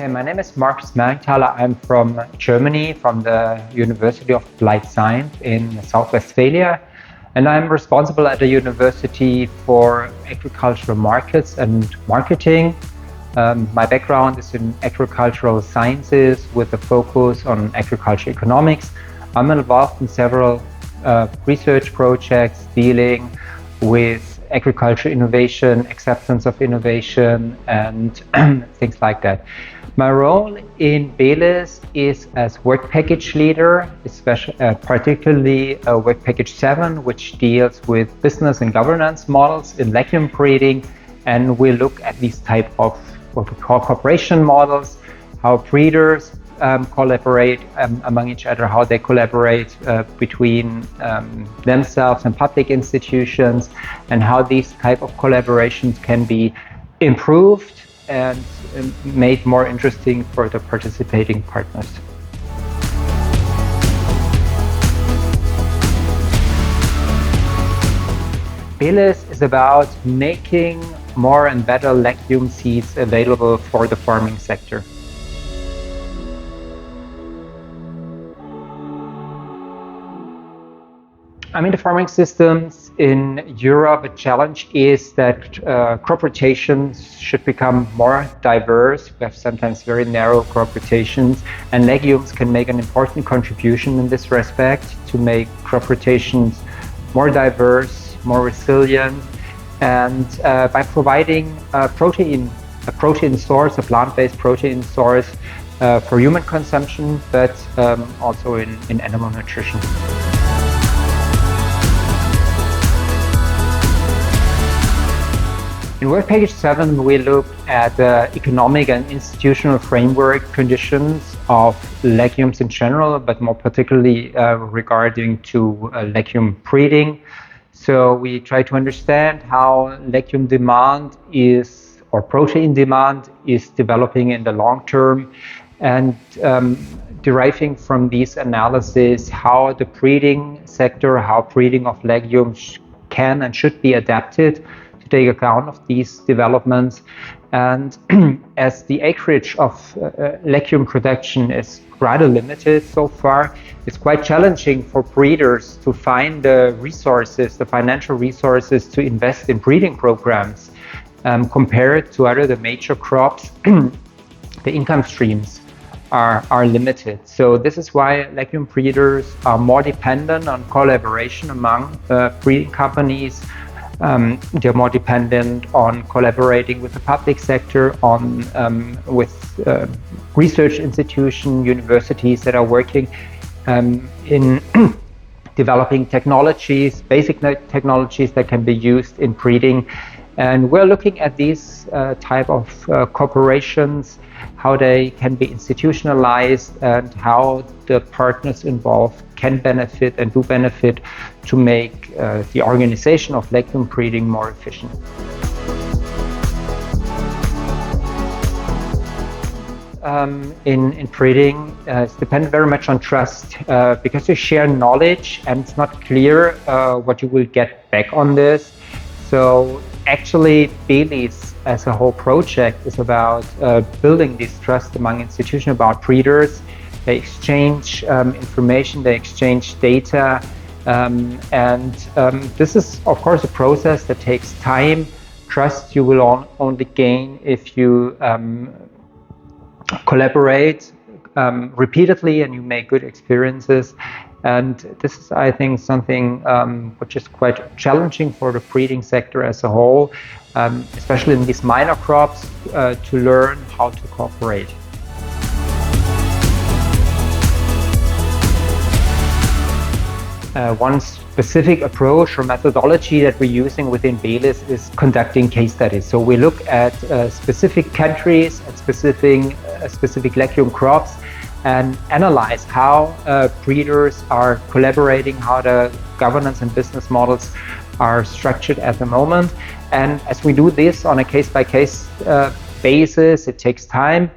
Okay, my name is Marcus Mergenthaler. I'm from Germany, from the University of Applied Science in South Westphalia, and I'm responsible at the university for agricultural markets and marketing. My background is in agricultural sciences with a focus on agriculture economics. I'm involved in several research projects dealing with agriculture innovation, acceptance of innovation, and things like that. My role in BELIS is as work package leader, especially, particularly work package 7, which deals with business and governance models in legume breeding. And we look at these type of what we call cooperation models, how breeders collaborate among each other, how they collaborate between themselves and public institutions, and how these type of collaborations can be improved and made more interesting for the participating partners. BELIS is about making more and better legume seeds available for the farming sector. I mean, the farming systems in Europe, a challenge is that crop rotations should become more diverse. We have sometimes very narrow crop rotations, and legumes can make an important contribution in this respect to make crop rotations more diverse, more resilient, and by providing a protein source, a plant-based protein source for human consumption, but also in animal nutrition. In Work Package 7, we looked at the economic and institutional framework conditions of legumes in general, but more particularly regarding to legume breeding. So we try to understand how legume demand is, or protein demand is developing in the long term, and deriving from these analyses how the breeding sector, how breeding of legumes can and should be adapted take account of these developments. And as the acreage of legume production is rather limited so far, it's quite challenging for breeders to find the resources, the financial resources to invest in breeding programs. Compared to other major crops, the income streams are limited. So this is why legume breeders are more dependent on collaboration among breeding companies. They're more dependent on collaborating with the public sector, with research institutions, universities that are working in developing technologies, basic technologies that can be used in breeding. And we're looking at these type of corporations, how they can be institutionalized, and how the partners involved can benefit and do benefit to make the organization of legume breeding more efficient. In breeding, it's dependent very much on trust, because you share knowledge and it's not clear what you will get back on this. So actually, BELIS as a whole project is about building this trust among institutions, about breeders. They exchange information, they exchange data, and this is, of course, a process that takes time. Trust you will only gain if you collaborate repeatedly and you make good experiences. And this is, I think, something which is quite challenging for the breeding sector as a whole, especially in these minor crops, to learn how to cooperate. One specific approach or methodology that we're using within BELIS is conducting case studies. So we look at specific countries, at specific legume crops, and analyze how breeders are collaborating, how the governance and business models are structured at the moment. And as we do this on a case-by-case basis, it takes time.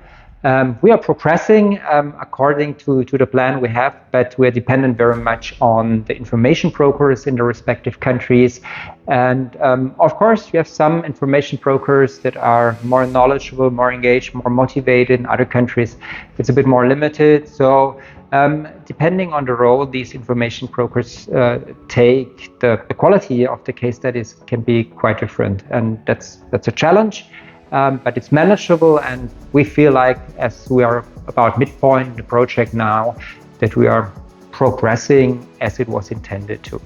We are progressing according to the plan we have, but we are dependent very much on the information brokers in the respective countries. And of course, we have some information brokers that are more knowledgeable, more engaged, more motivated. In other countries, it's a bit more limited. So depending on the role these information brokers take, the quality of the case studies can be quite different. And that's a challenge. But it's manageable, and we feel like, as we are about midpoint in the project now, that we are progressing as it was intended to.